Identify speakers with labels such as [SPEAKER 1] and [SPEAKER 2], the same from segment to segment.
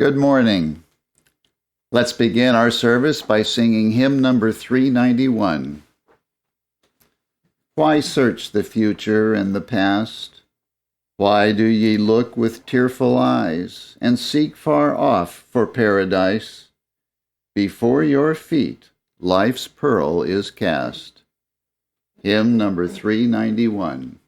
[SPEAKER 1] Good morning. Let's begin our service by singing hymn number 391. Why search the future and the past? Why do ye look with tearful eyes and seek far off for paradise? Before your feet life's pearl is cast. Hymn number 391.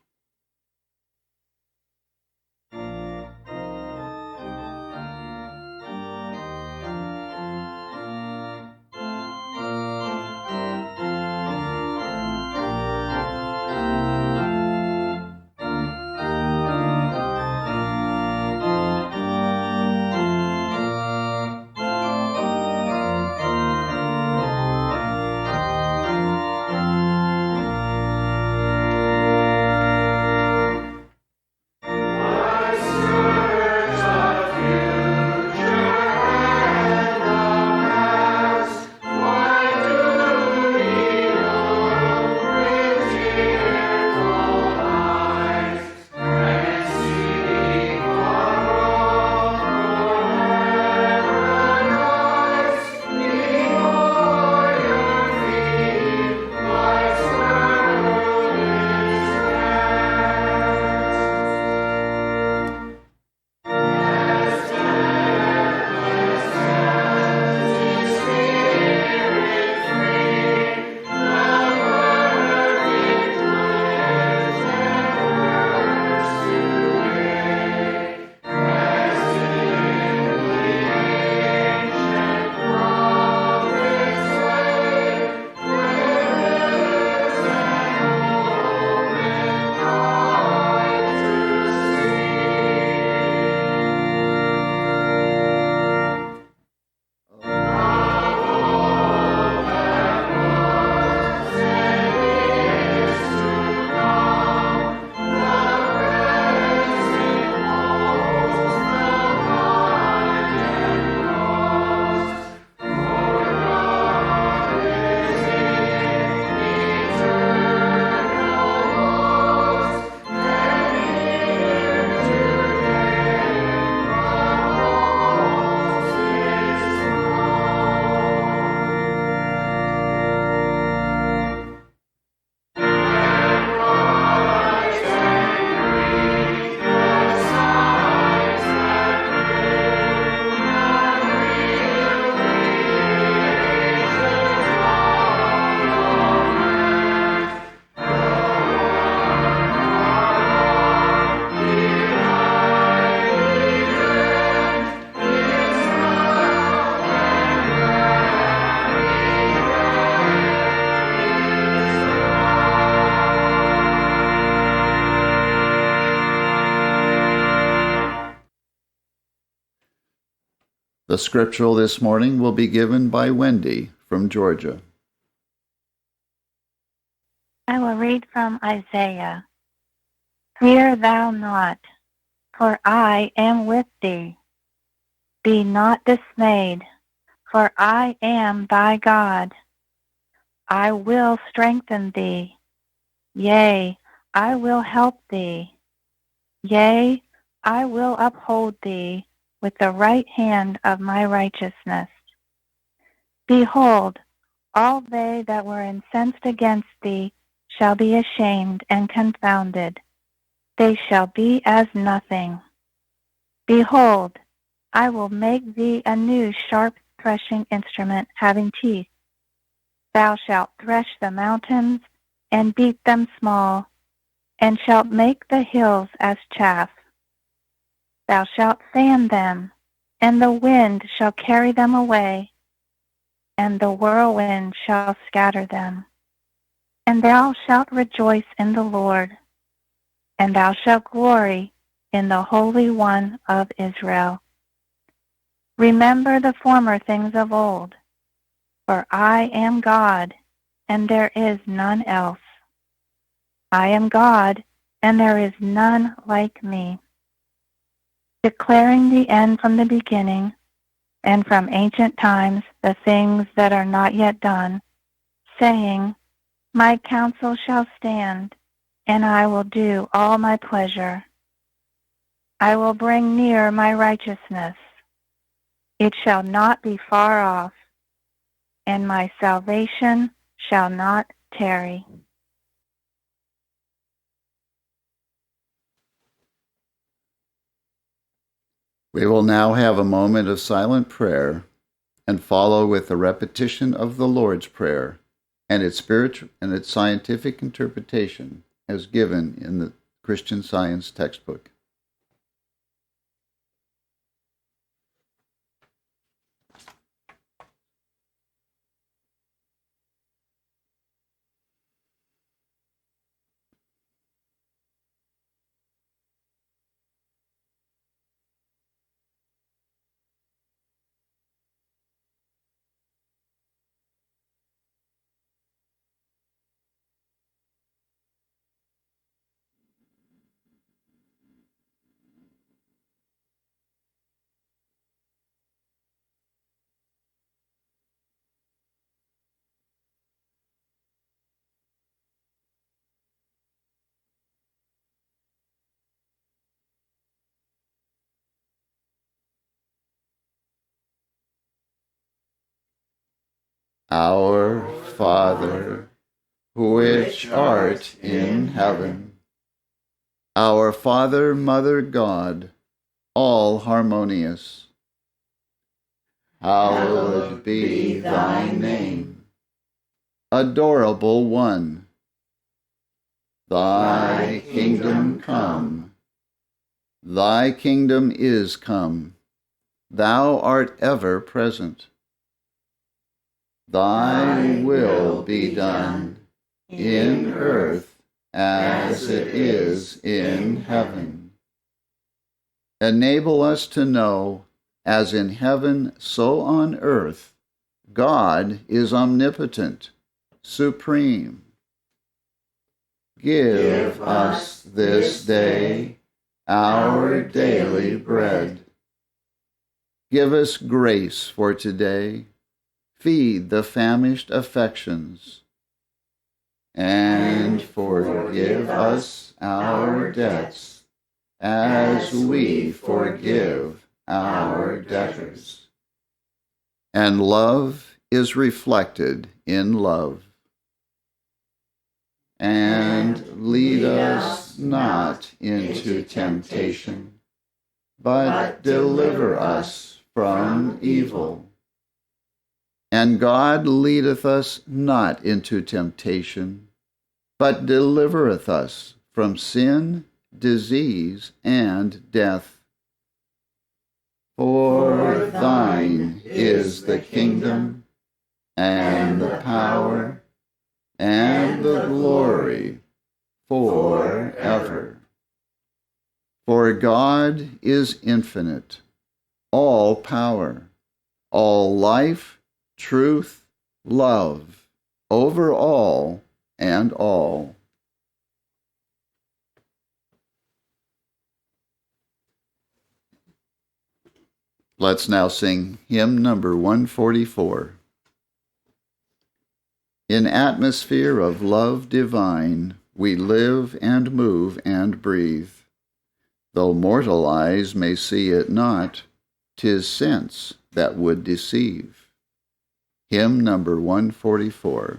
[SPEAKER 1] The scriptural this morning will be given by Wendy from Georgia.
[SPEAKER 2] I will read from Isaiah. Fear thou not, for I am with thee. Be not dismayed, for I am thy God. I will strengthen thee. Yea, I will help thee. Yea, I will uphold thee with the right hand of my righteousness. Behold, all they that were incensed against thee shall be ashamed and confounded. They shall be as nothing. Behold, I will make thee a new sharp threshing instrument having teeth. Thou shalt thresh the mountains and beat them small, and shalt make the hills as chaff. Thou shalt fan them, and the wind shall carry them away, and the whirlwind shall scatter them. And thou shalt rejoice in the Lord, and thou shalt glory in the Holy One of Israel. Remember the former things of old, for I am God, and there is none else. I am God, and there is none like me, declaring the end from the beginning, and from ancient times the things that are not yet done, saying, My counsel shall stand, and I will do all my pleasure. I will bring near my righteousness. It shall not be far off, and my salvation shall not tarry.
[SPEAKER 1] We will now have a moment of silent prayer and follow with the repetition of the Lord's Prayer and its spiritual and its scientific interpretation as given in the Christian Science textbook. Our Father, which art in heaven, our Father, Mother, God, all harmonious, hallowed be thy name. Adorable One, thy kingdom come, thy kingdom is come, thou art ever present. Thy will be done in earth as it is in heaven. Enable us to know, as in heaven, so on earth, God is omnipotent, supreme. Give us this day our daily bread. Give us grace for today. Feed the famished affections, and forgive us our debts as we forgive our debtors. And love is reflected in love. And lead us not into temptation, but deliver us from evil. And God leadeth us not into temptation, but delivereth us from sin, disease, and death. For thine is the kingdom, and the power, and the glory, forever. For God is infinite, all power, all life, truth, love, over all and all. Let's now sing hymn number 144. In atmosphere of love divine, we live and move and breathe. Though mortal eyes may see it not, 'tis sense that would deceive. Hymn number 144.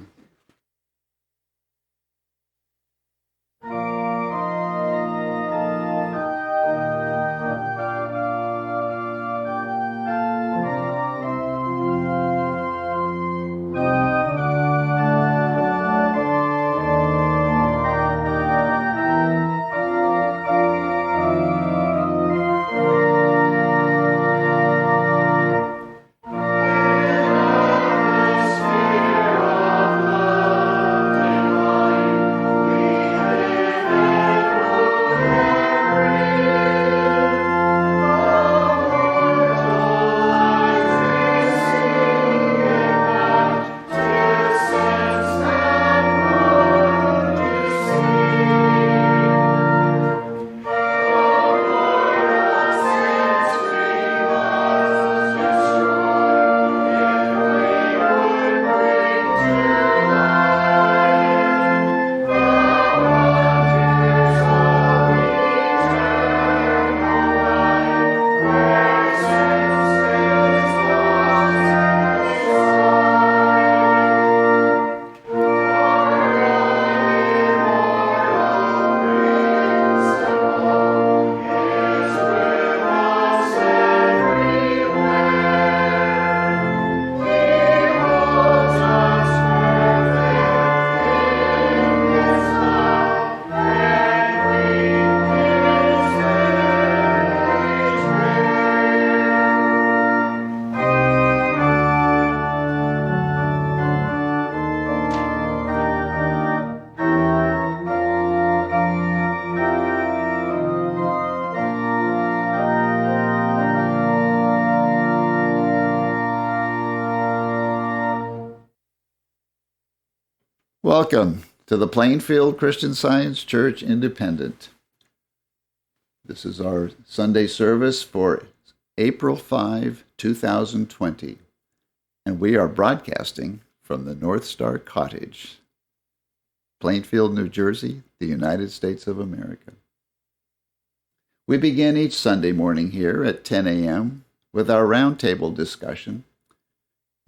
[SPEAKER 1] Welcome to the Plainfield Christian Science Church Independent. This is our Sunday service for April 5, 2020, and we are broadcasting from the North Star Cottage, Plainfield, New Jersey, the United States of America. We begin each Sunday morning here at 10 a.m. with our roundtable discussion,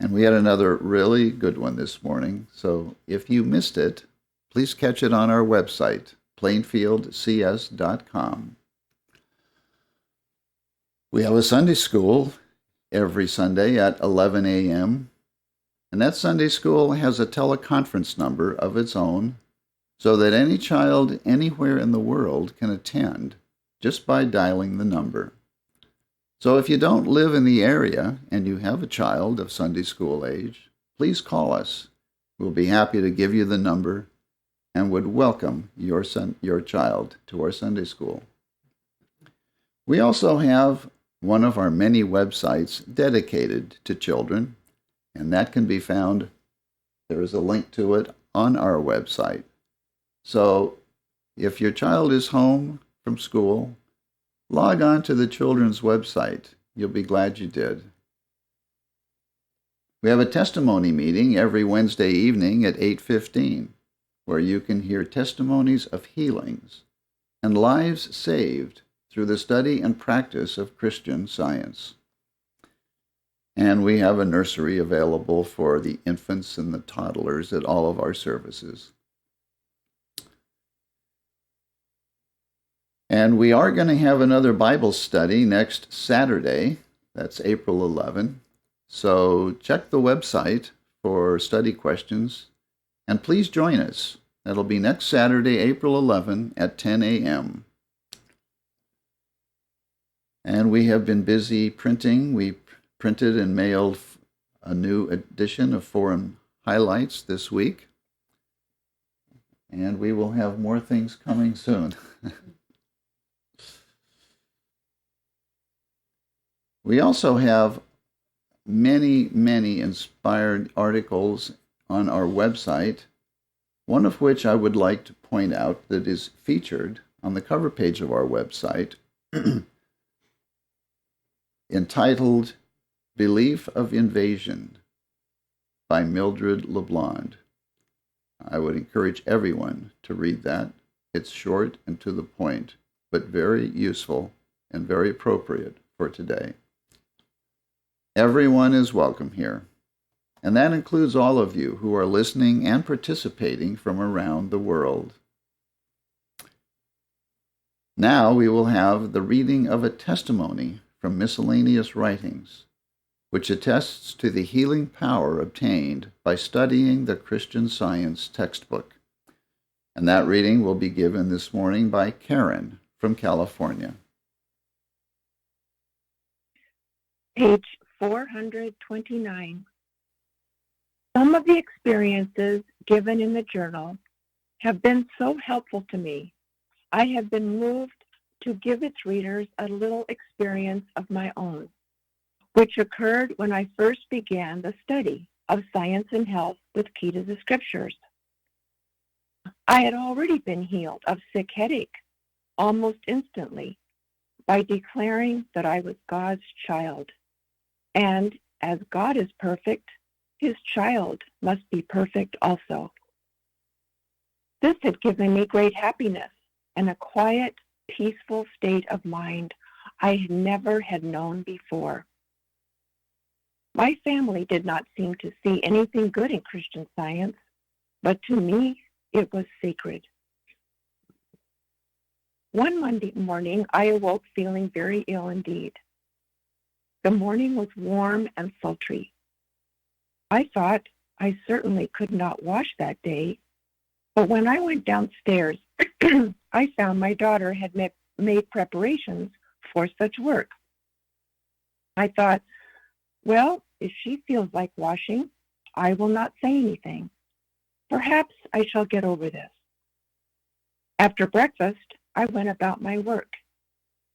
[SPEAKER 1] and we had another really good one this morning, so if you missed it, please catch it on our website, plainfieldcs.com. We have a Sunday school every Sunday at 11 a.m., and that Sunday school has a teleconference number of its own so that any child anywhere in the world can attend just by dialing the number. So if you don't live in the area and you have a child of Sunday school age, please call us. We'll be happy to give you the number and would welcome your child to our Sunday school. We also have one of our many websites dedicated to children, and that can be found, there is a link to it on our website. So if your child is home from school, log on to the children's website. You'll be glad you did. We have a testimony meeting every Wednesday evening at 8:15, where you can hear testimonies of healings and lives saved through the study and practice of Christian Science. And we have a nursery available for the infants and the toddlers at all of our services. And we are going to have another Bible study next Saturday. That's April 11. So check the website for study questions, and please join us. That'll be next Saturday, April 11 at 10 a.m. And we have been busy printing. We printed and mailed a new edition of Forum Highlights this week. And we will have more things coming soon. We also have many, many inspired articles on our website, one of which I would like to point out that is featured on the cover page of our website, entitled Belief of Invasion by Mildred LeBlond. I would encourage everyone to read that. It's short and to the point, but very useful and very appropriate for today. Everyone is welcome here, and that includes all of you who are listening and participating from around the world. Now we will have the reading of a testimony from Miscellaneous Writings, which attests to the healing power obtained by studying the Christian Science textbook. And that reading will be given this morning by Karen from California.
[SPEAKER 3] Page 429. Some of the experiences given in the journal have been so helpful to me. I have been moved to give its readers a little experience of my own, which occurred when I first began the study of science and health with Key to the Scriptures. I had already been healed of sick headache almost instantly by declaring that I was God's child. And as God is perfect, his child must be perfect also. This had given me great happiness and a quiet, peaceful state of mind I never had known before. My family did not seem to see anything good in Christian Science, but to me, it was sacred. One Monday morning, I awoke feeling very ill indeed. The morning was warm and sultry. I thought I certainly could not wash that day, but when I went downstairs, I found my daughter had made preparations for such work. I thought, well, if she feels like washing, I will not say anything. Perhaps I shall get over this. After breakfast, I went about my work,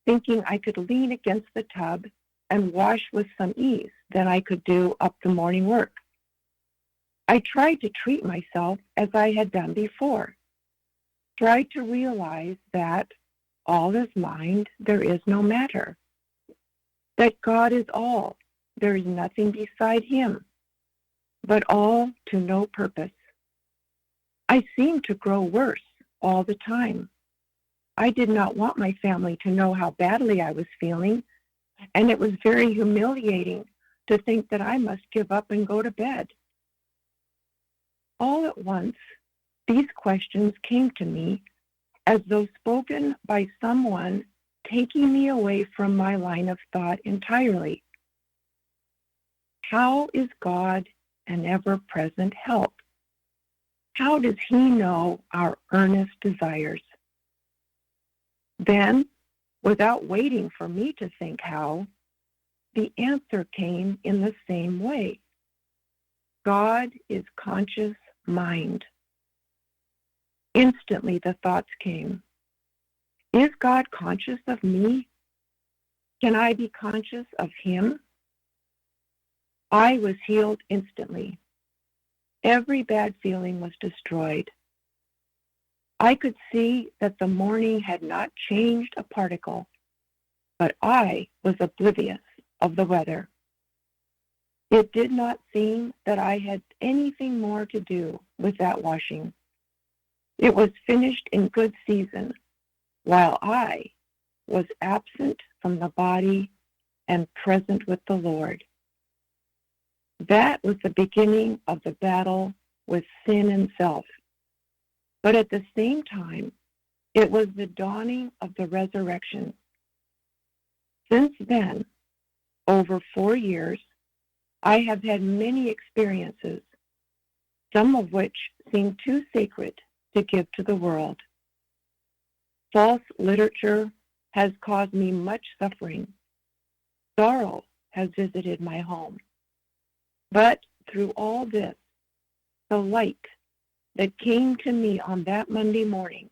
[SPEAKER 3] thinking I could lean against the tub and wash with some ease than I could do up the morning work. I tried to treat myself as I had done before, tried to realize that all is mind, there is no matter, that God is all, there is nothing beside him, but all to no purpose. I seemed to grow worse all the time. I did not want my family to know how badly I was feeling, and it was very humiliating to think that I must give up and go to bed. All at once, these questions came to me as though spoken by someone taking me away from my line of thought entirely. How is God an ever-present help? How does he know our earnest desires? Then, without waiting for me to think how, the answer came in the same way. God is conscious mind. Instantly the thoughts came. Is God conscious of me? Can I be conscious of him? I was healed instantly. Every bad feeling was destroyed. I could see that the morning had not changed a particle, but I was oblivious of the weather. It did not seem that I had anything more to do with that washing. It was finished in good season, while I was absent from the body and present with the Lord. That was the beginning of the battle with sin and self. But at the same time, it was the dawning of the resurrection. Since then, over 4 years, I have had many experiences, some of which seem too sacred to give to the world. False literature has caused me much suffering. Sorrow has visited my home. But through all this, the light that came to me on that Monday morning,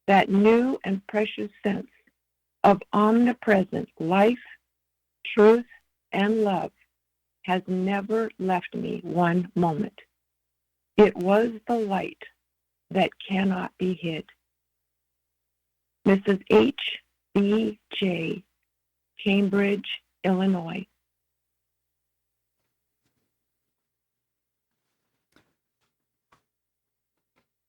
[SPEAKER 3] that new and precious sense of omnipresent life, truth, and love, has never left me one moment. It was the light that cannot be hid. Mrs. H. B. J., Cambridge, Illinois.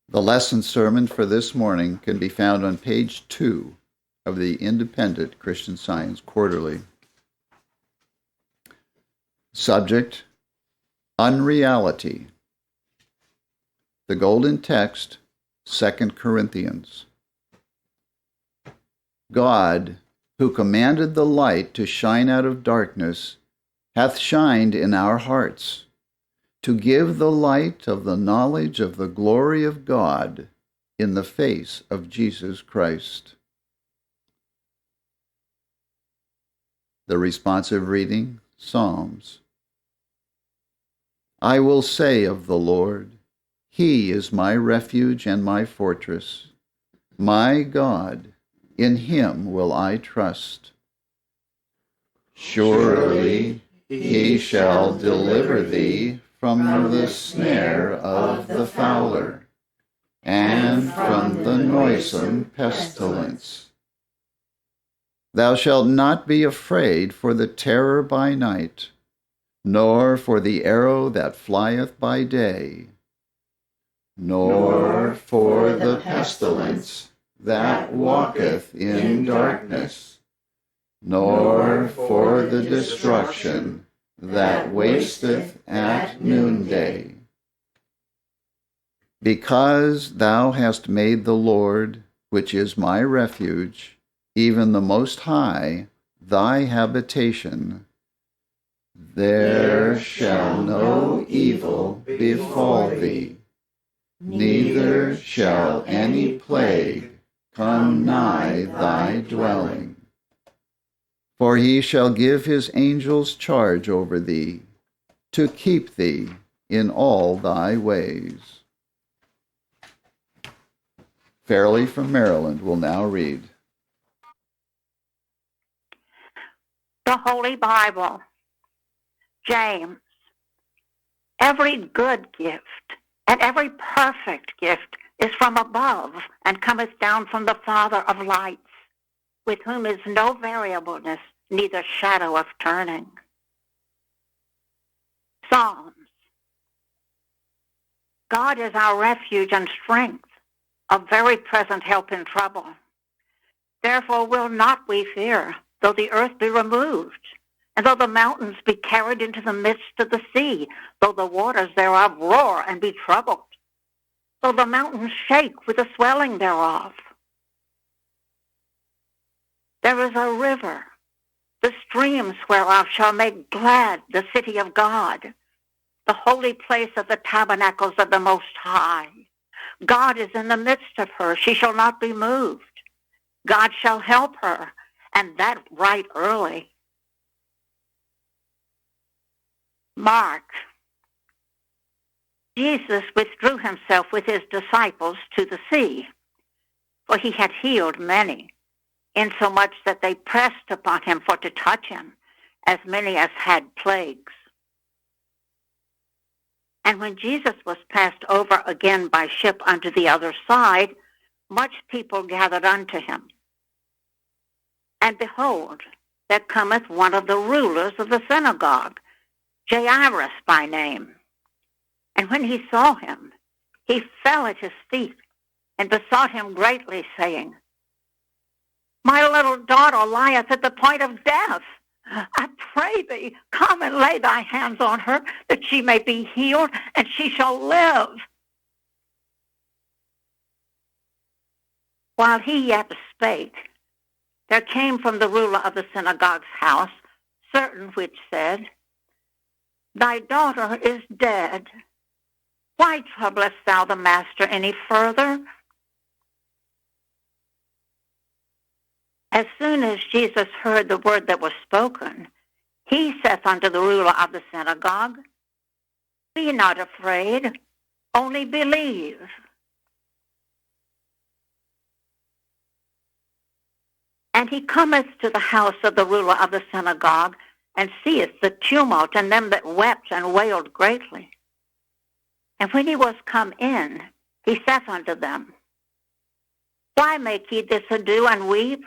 [SPEAKER 1] The lesson sermon for this morning can be found on page 2 of the Independent Christian Science Quarterly. Subject, Unreality. The golden text, 2 Corinthians. God, who commanded the light to shine out of darkness, hath shined in our hearts, to give the light of the knowledge of the glory of God in the face of Jesus Christ. The responsive reading, Psalms. I will say of the Lord, He is my refuge and my fortress. My God, in Him will I trust. Surely He shall deliver thee from the snare of the fowler, and from the noisome pestilence. Thou shalt not be afraid for the terror by night, nor for the arrow that flieth by day, nor for the pestilence that walketh in darkness, nor for the destruction that wasteth at noonday. Because thou hast made the Lord, which is my refuge, even the Most High, thy habitation, there shall no evil befall thee, neither shall any plague come nigh thy dwelling. For he shall give his angels charge over thee, to keep thee in all thy ways. Fairley from Maryland will now read.
[SPEAKER 4] The Holy Bible. James. Every good gift and every perfect gift is from above and cometh down from the Father of lights, with whom is no variableness, neither shadow of turning. Psalms. God is our refuge and strength, a very present help in trouble. Therefore will not we fear, though the earth be removed, and though the mountains be carried into the midst of the sea, though the waters thereof roar and be troubled, though the mountains shake with the swelling thereof. There is a river, the streams whereof shall make glad the city of God, the holy place of the tabernacles of the Most High. God is in the midst of her. She shall not be moved. God shall help her, and that right early. Mark. Jesus withdrew himself with his disciples to the sea, for he had healed many, insomuch that they pressed upon him for to touch him, as many as had plagues. And when Jesus was passed over again by ship unto the other side, much people gathered unto him. And behold, there cometh one of the rulers of the synagogue, Jairus by name. And when he saw him, he fell at his feet and besought him greatly, saying, My little daughter lieth at the point of death. I pray thee, come and lay thy hands on her, that she may be healed, and she shall live. While he yet spake, there came from the ruler of the synagogue's house certain which said, Thy daughter is dead. Why troublest thou the master any further? As soon as Jesus heard the word that was spoken, he saith unto the ruler of the synagogue, Be not afraid, only believe. And he cometh to the house of the ruler of the synagogue, and seeth the tumult, and them that wept and wailed greatly. And when he was come in, he saith unto them, Why make ye this ado and weep?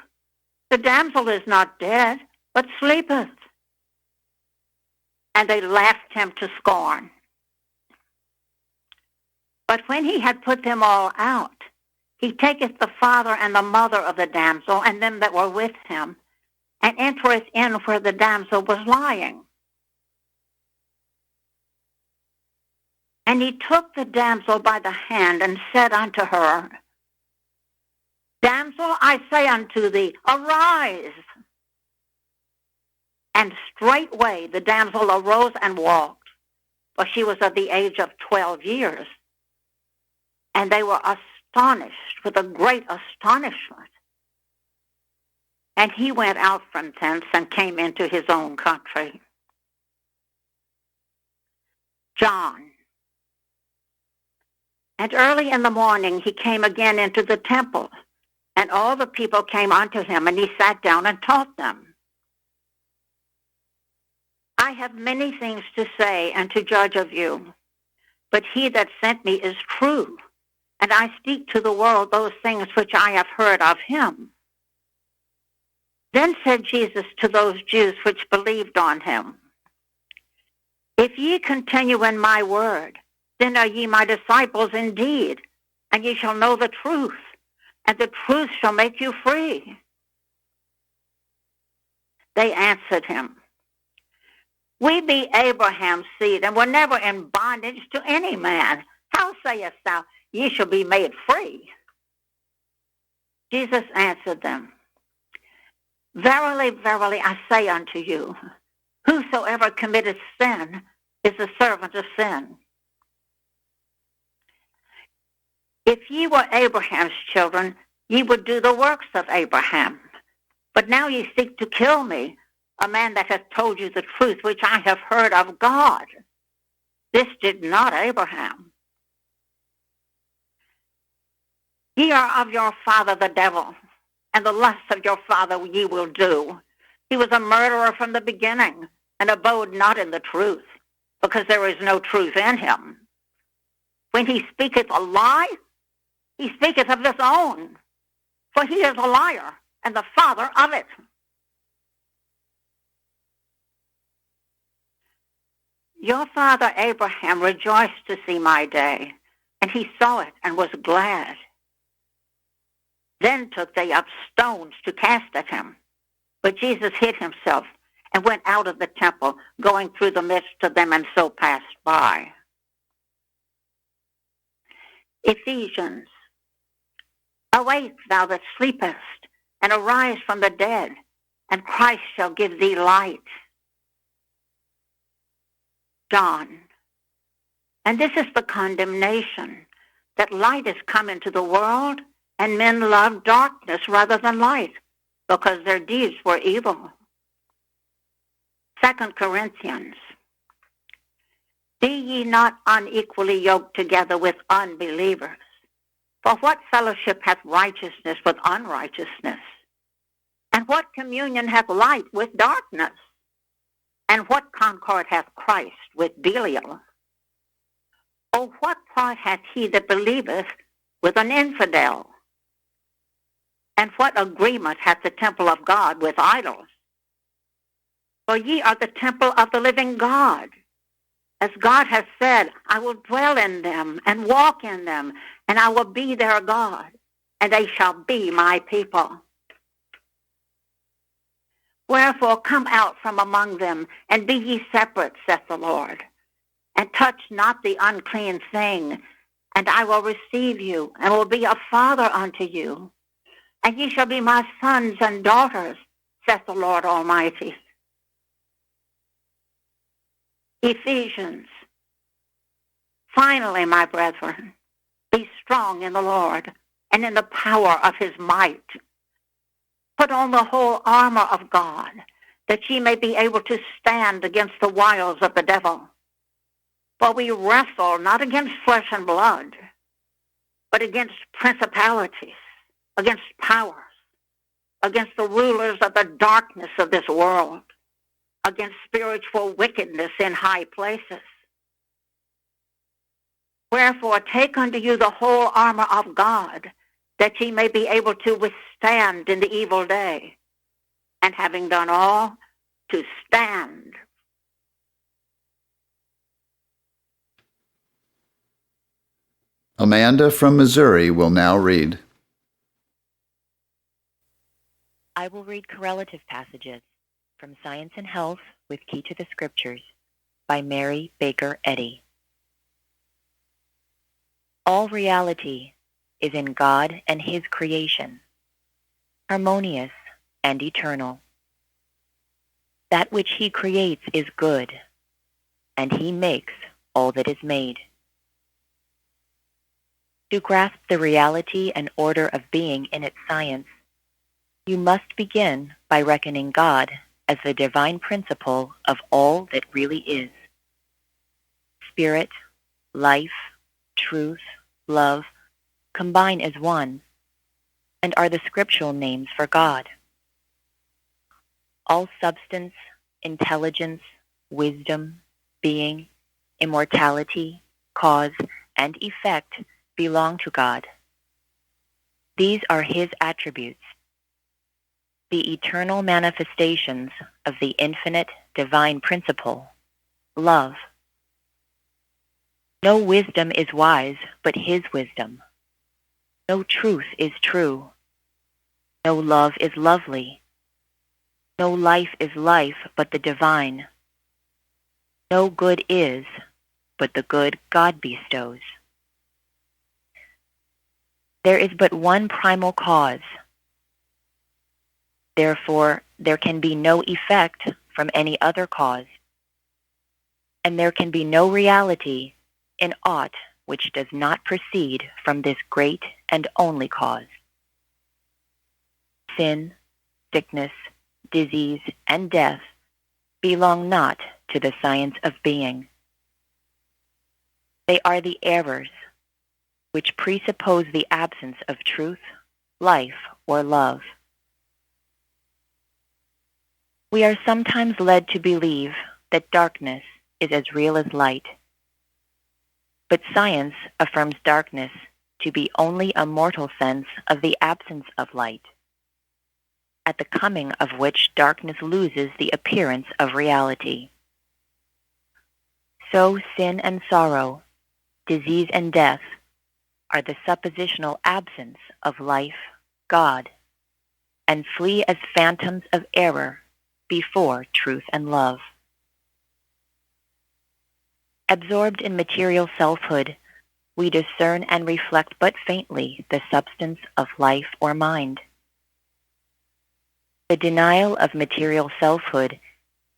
[SPEAKER 4] The damsel is not dead, but sleepeth. And they laughed him to scorn. But when he had put them all out, he taketh the father and the mother of the damsel and them that were with him, and entereth in where the damsel was lying. And he took the damsel by the hand and said unto her, Damsel, I say unto thee, arise. And straightway the damsel arose and walked, for she was of the age of 12 years. And they were astonished with a great astonishment. And he went out from thence and came into his own country. John. And early in the morning he came again into the temple, and all the people came unto him, and he sat down and taught them. I have many things to say and to judge of you, but he that sent me is true, and I speak to the world those things which I have heard of him. Then said Jesus to those Jews which believed on him, If ye continue in my word, then are ye my disciples indeed, and ye shall know the truth, and the truth shall make you free. They answered him, We be Abraham's seed, and were never in bondage to any man. How sayest thou, ye shall be made free? Jesus answered them, Verily, verily, I say unto you, whosoever committeth sin is a servant of sin. If ye were Abraham's children, ye would do the works of Abraham. But now ye seek to kill me, a man that hath told you the truth which I have heard of God. This did not Abraham. Ye are of your father the devil, and the lusts of your father ye will do. He was a murderer from the beginning, and abode not in the truth, because there is no truth in him. When he speaketh a lie, he speaketh of his own, for he is a liar and the father of it. Your father Abraham rejoiced to see my day, and he saw it and was glad. Then took they up stones to cast at him. But Jesus hid himself and went out of the temple, going through the midst of them, and so passed by. Ephesians, awake thou that sleepest, and arise from the dead, and Christ shall give thee light. John, and this is the condemnation, that light is come into the world, and men love darkness rather than light, because their deeds were evil. 2 Corinthians, be ye not unequally yoked together with unbelievers. For what fellowship hath righteousness with unrighteousness? And what communion hath light with darkness? And what concord hath Christ with Belial? O what part hath he that believeth with an infidel? And what agreement hath the temple of God with idols? For ye are the temple of the living God. As God hath said, I will dwell in them and walk in them, and I will be their God, and they shall be my people. Wherefore come out from among them, and be ye separate, saith the Lord, and touch not the unclean thing, and I will receive you, and will be a father unto you. And ye shall be my sons and daughters, saith the Lord Almighty. Ephesians, finally, my brethren, be strong in the Lord and in the power of his might. Put on the whole armor of God, that ye may be able to stand against the wiles of the devil. For we wrestle not against flesh and blood, but against principalities, against powers, against the rulers of the darkness of this world, against spiritual wickedness in high places. Wherefore take unto you the whole armor of God, that ye may be able to withstand in the evil day, and having done all, to stand.
[SPEAKER 1] Amanda from Missouri will now read.
[SPEAKER 5] I will read correlative passages from Science and Health with Key to the Scriptures by Mary Baker Eddy. All reality is in God and his creation, harmonious and eternal. That which he creates is good, and he makes all that is made. To grasp the reality and order of being in its science, you must begin by reckoning God as the divine principle of all that really is. Spirit, life, truth, love combine as one, and are the scriptural names for God. All substance, intelligence, wisdom, being, immortality, cause, and effect belong to God. These are his attributes, the eternal manifestations of the infinite divine principle, love. No wisdom is wise but his wisdom. No truth is true. No love is lovely. No life is life but the divine. No good is but the good God bestows. There is but one primal cause. Therefore, there can be no effect from any other cause, and there can be no reality in aught which does not proceed from this great and only cause. Sin, sickness, disease, and death belong not to the science of being. They are the errors which presuppose the absence of truth, life, or love. We are sometimes led to believe that darkness is as real as light. But science affirms darkness to be only a mortal sense of the absence of light, at the coming of which darkness loses the appearance of reality. So sin and sorrow, disease and death are the suppositional absence of life, God, and flee as phantoms of error before truth and love. Absorbed in material selfhood, we discern and reflect but faintly the substance of life or mind. The denial of material selfhood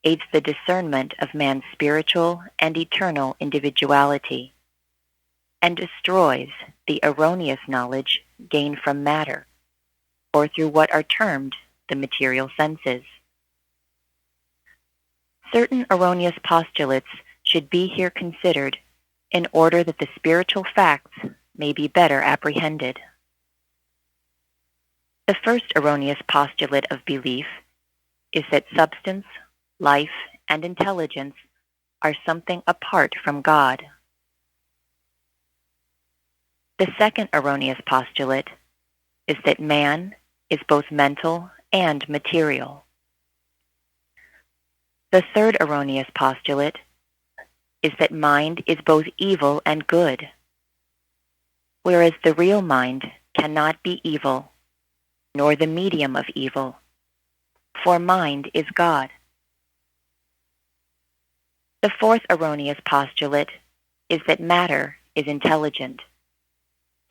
[SPEAKER 5] aids the discernment of man's spiritual and eternal individuality, and destroys the erroneous knowledge gained from matter, or through what are termed the material senses. Certain erroneous postulates should be here considered in order that the spiritual facts may be better apprehended. The first erroneous postulate of belief is that substance, life, and intelligence are something apart from God. The second erroneous postulate is that man is both mental and material. The third erroneous postulate is that mind is both evil and good, whereas the real mind cannot be evil, nor the medium of evil, for mind is God. The fourth erroneous postulate is that matter is intelligent,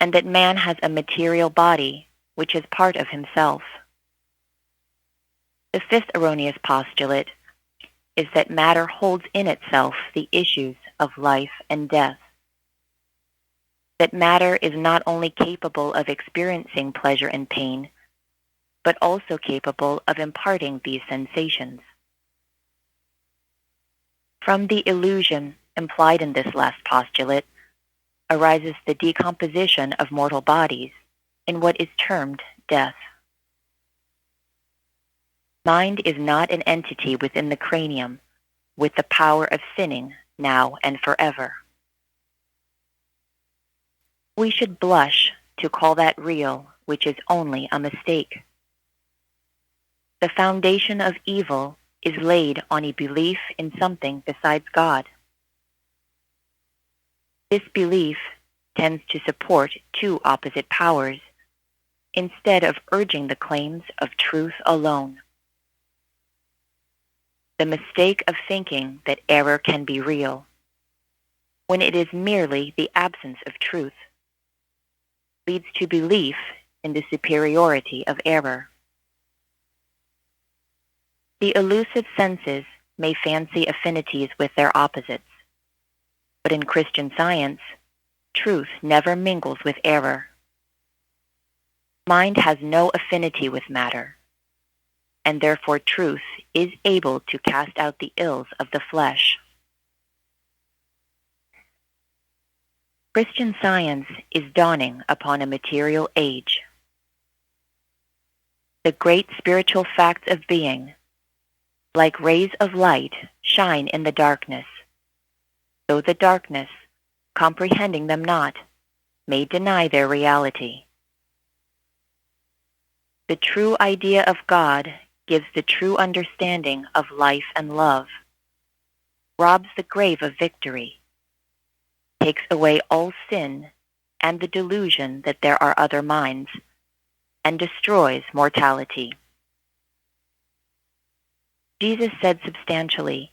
[SPEAKER 5] and that man has a material body which is part of himself. The fifth erroneous postulate is that matter holds in itself the issues of life and death, that matter is not only capable of experiencing pleasure and pain, but also capable of imparting these sensations. From the illusion implied in this last postulate arises the decomposition of mortal bodies in what is termed death. Mind is not an entity within the cranium with the power of sinning now and forever. We should blush to call that real which is only a mistake. The foundation of evil is laid on a belief in something besides God. This belief tends to support two opposite powers instead of urging the claims of truth alone. The mistake of thinking that error can be real, when it is merely the absence of truth, leads to belief in the superiority of error. The elusive senses may fancy affinities with their opposites, but in Christian Science, truth never mingles with error. Mind has no affinity with matter, and therefore truth is able to cast out the ills of the flesh. Christian Science is dawning upon a material age. The great spiritual facts of being, like rays of light, shine in the darkness, though the darkness, comprehending them not, may deny their reality. The true idea of God gives the true understanding of life and love, robs the grave of victory, takes away all sin and the delusion that there are other minds, and destroys mortality. Jesus said substantially,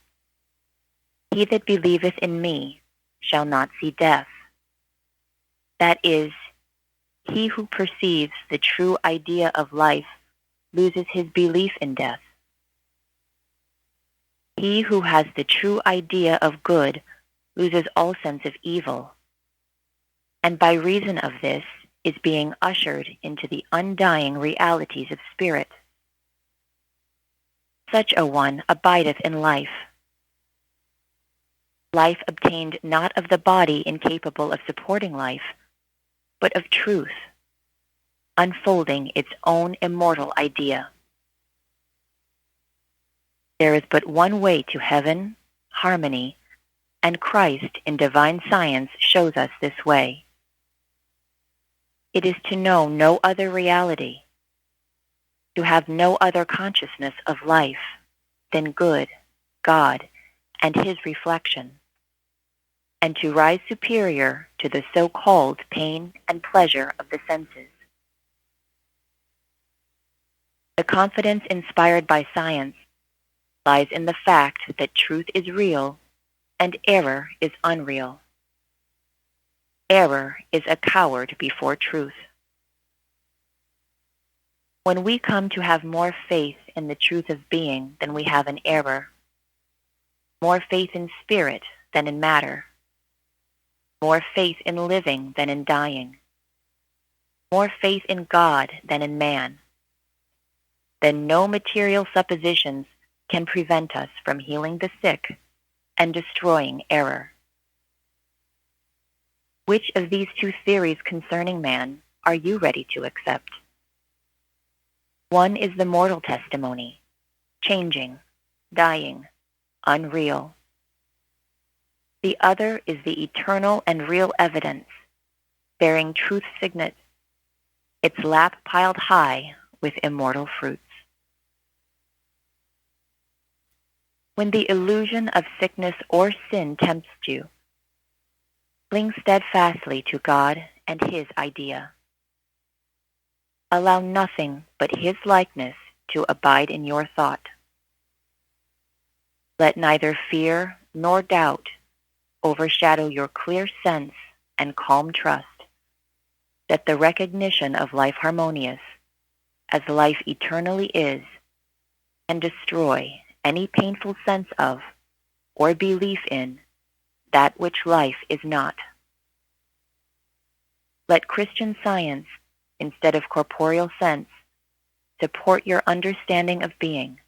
[SPEAKER 5] "He that believeth in me shall not see death." That is, he who perceives the true idea of life loses his belief in death. He who has the true idea of good loses all sense of evil, and by reason of this is being ushered into the undying realities of spirit. Such a one abideth in life, life obtained not of the body incapable of supporting life, but of truth, unfolding its own immortal idea. There is but one way to heaven, harmony, and Christ in divine science shows us this way. It is to know no other reality, to have no other consciousness of life than good, God, and his reflection, and to rise superior to the so-called pain and pleasure of the senses. The confidence inspired by science lies in the fact that truth is real and error is unreal. Error is a coward before truth. When we come to have more faith in the truth of being than we have in error, more faith in spirit than in matter, more faith in living than in dying, more faith in God than in man, then no material suppositions can prevent us from healing the sick and destroying error. Which of these two theories concerning man are you ready to accept? One is the mortal testimony, changing, dying, unreal. The other is the eternal and real evidence, bearing truth's signet, its lap piled high with immortal fruits. When the illusion of sickness or sin tempts you, cling steadfastly to God and his idea. Allow nothing but his likeness to abide in your thought. Let neither fear nor doubt overshadow your clear sense and calm trust that the recognition of life harmonious, as life eternally is, can destroy any painful sense of or belief in that which life is not. Let Christian science, instead of corporeal sense, support your understanding of being.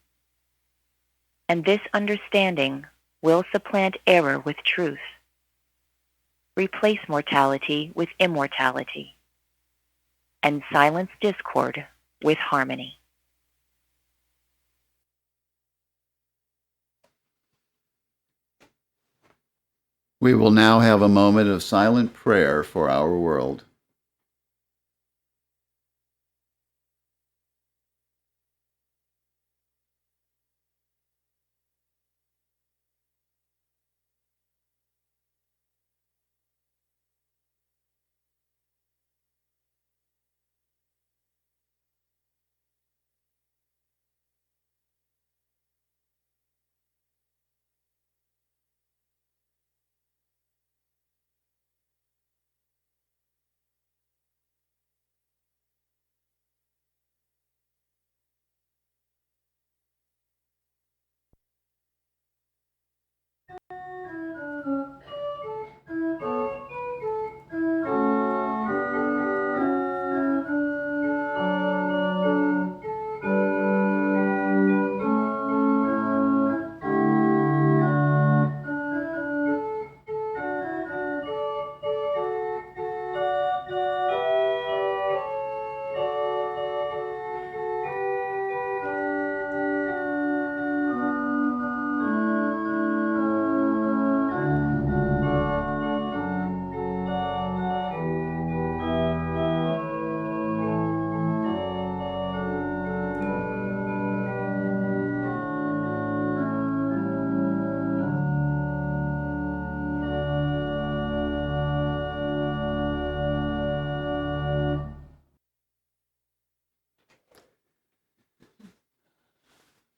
[SPEAKER 5] And this understanding will supplant error with truth, replace mortality with immortality, and silence discord with harmony.
[SPEAKER 1] We will now have a moment of silent prayer for our world.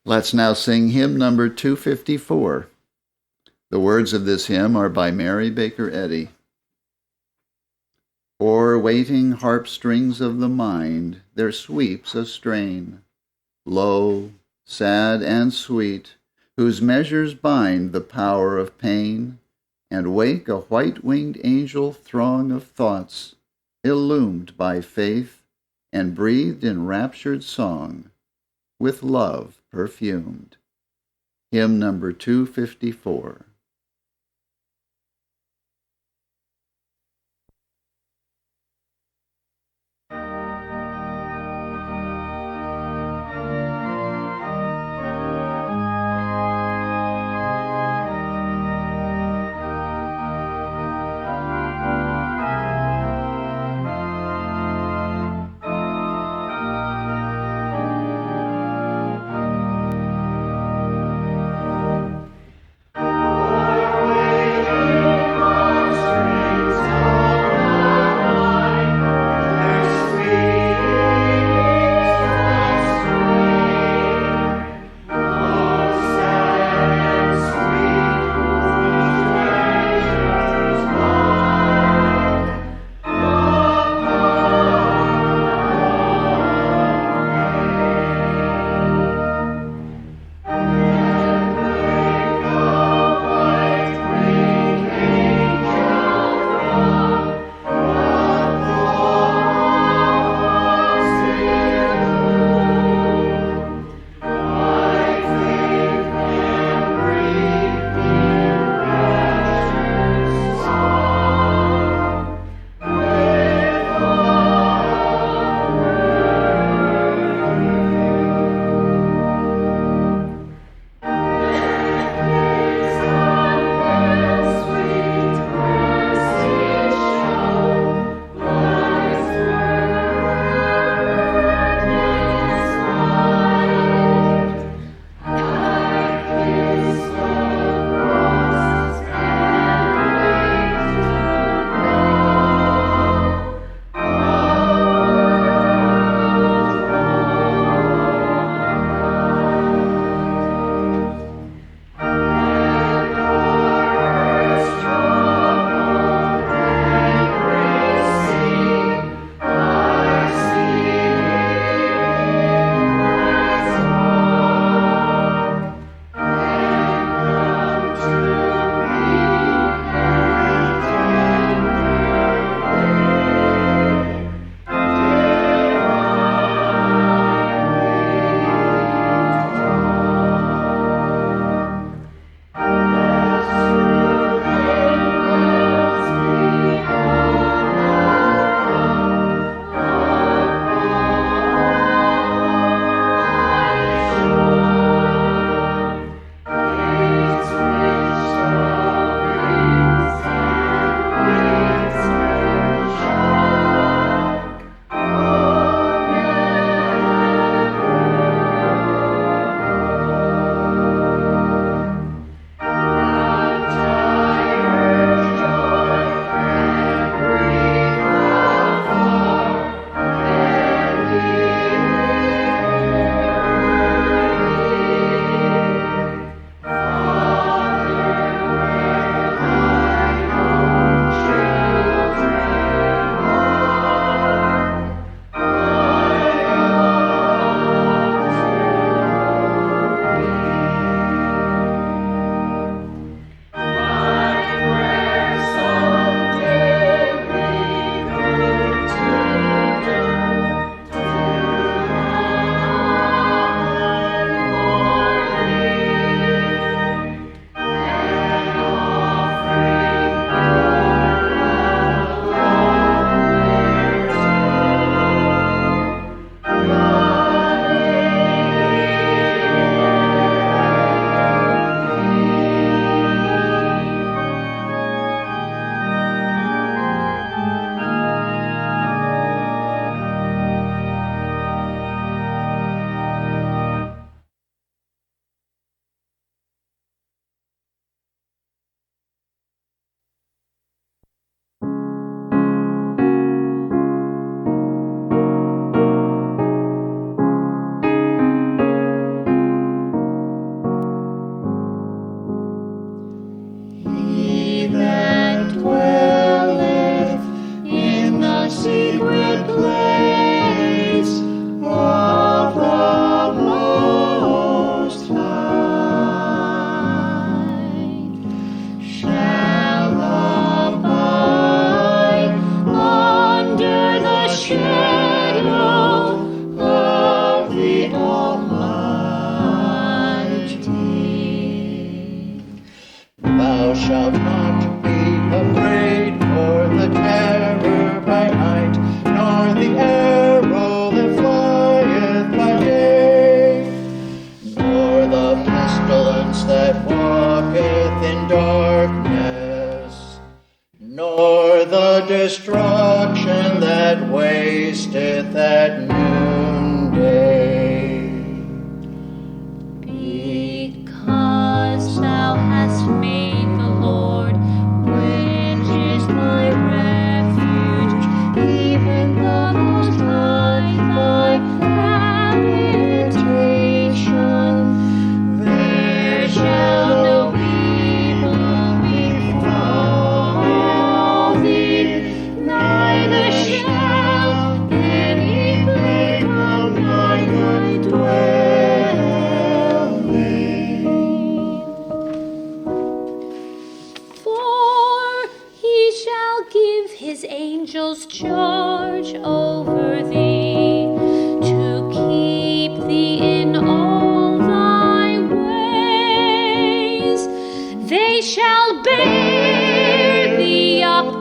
[SPEAKER 1] Let's now sing hymn number 254. The words of this hymn are by Mary Baker Eddy. O'er waiting harp strings of the mind there sweeps a strain, low, sad, and sweet, whose measures bind the power of pain, and wake a white-winged angel throng of thoughts, illumed by faith and breathed in raptured song, with love perfumed. Hymn number 254. shalt not be afraid for the terror by night, nor the arrow that flieth by day, nor the pestilence that walketh in darkness, nor the destruction that wasteth at noonday.
[SPEAKER 6] Because thou hast made the Lord, which is my refuge, even the Most High, thy habitation, there shall no evil befall thee, neither shall any plague come nigh thy dwelling. For he shall give his angels charge over thee, to keep thee in all thy ways. They shall bear thee up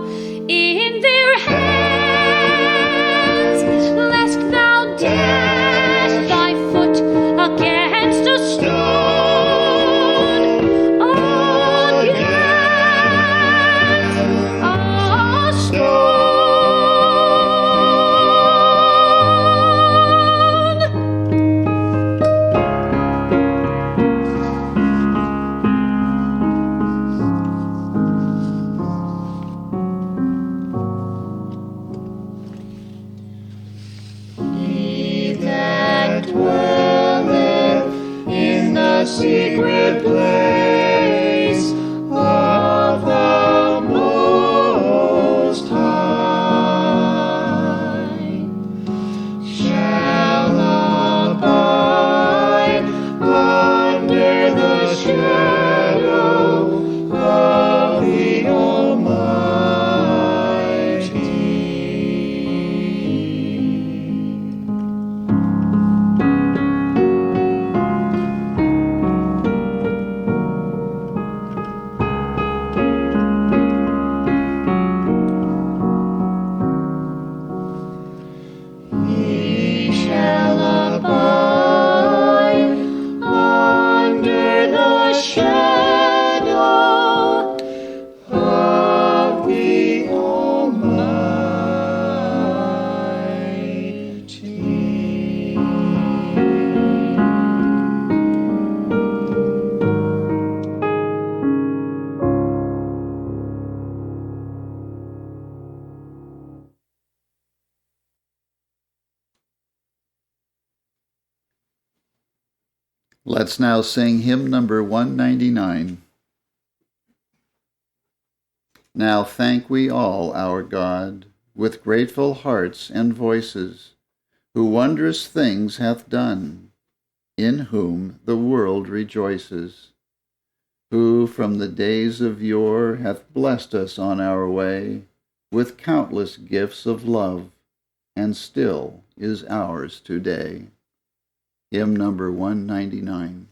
[SPEAKER 6] in their hands, lest thou dash thy foot against a stone. Against a He that dwelleth in the secret place of the Most High shall abide under the shadow of the Almighty. He shall abide under the shadow of the Almighty.
[SPEAKER 7] Let's now sing hymn number 199. Now thank we all our God with grateful hearts and voices, who wondrous things hath done, in whom the world rejoices, who from the days of yore hath blessed us on our way with countless gifts of love, and still is ours today. Hymn number 199.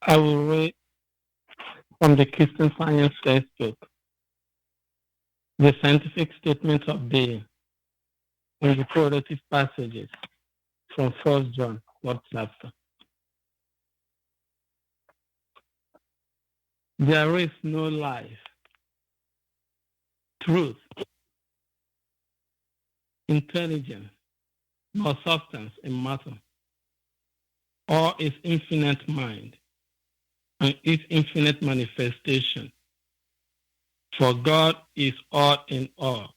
[SPEAKER 8] I will read from the Christian Science textbook, the scientific statements of being, and the quotative passages from 1 John, 4th chapter. There is no life, truth, intelligence, nor substance in matter, or its infinite mind, and its infinite manifestation. For God is all in all.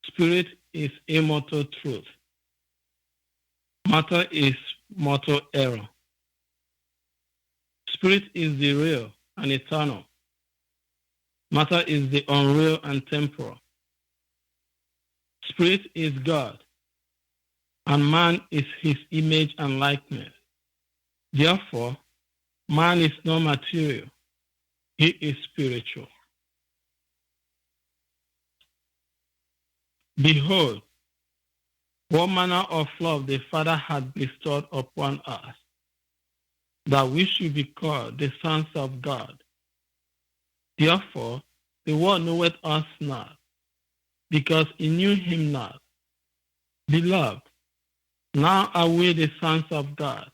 [SPEAKER 8] Spirit is immortal truth. Matter is mortal error. Spirit is the real and eternal. Matter is the unreal and temporal. Spirit is God, and man is his image and likeness. Therefore, man is not material. He is spiritual. Behold, what manner of love the Father had bestowed upon us, that we should be called the sons of God. Therefore, the world knoweth us not, because it knew him not. Beloved, now are we the sons of God,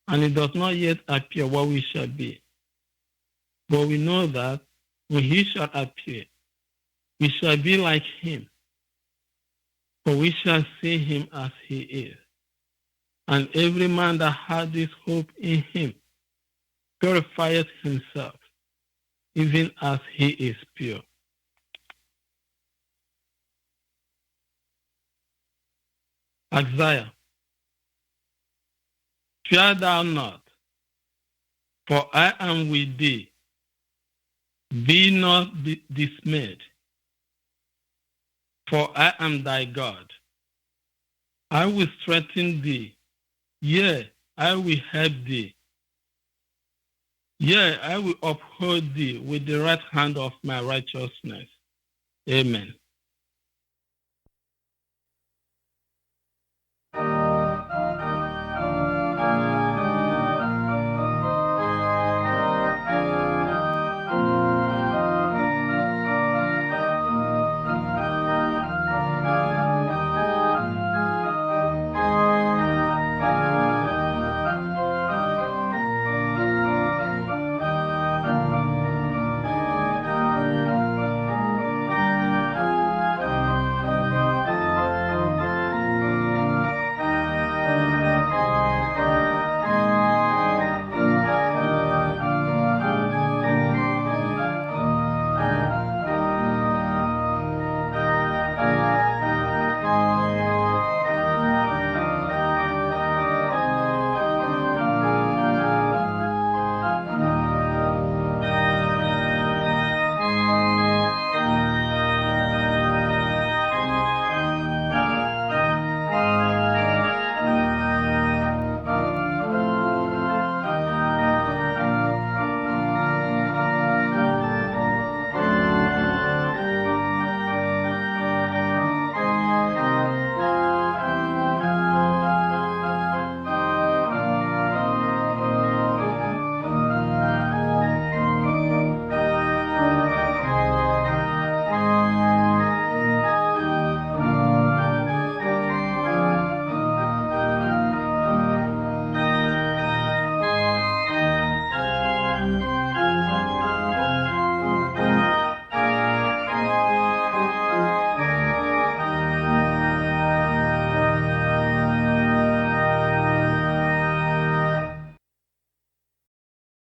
[SPEAKER 8] and it does not yet appear what we shall be. But we know that when he shall appear, we shall be like him, for we shall see him as he is. And every man that has this hope in him purifieth himself, even as he is pure. Isaiah, fear thou not, for I am with thee. Be not dismayed, for I am thy God. I will strengthen thee, yea, I will help thee. Yea, I will uphold thee with the right hand of my righteousness. Amen.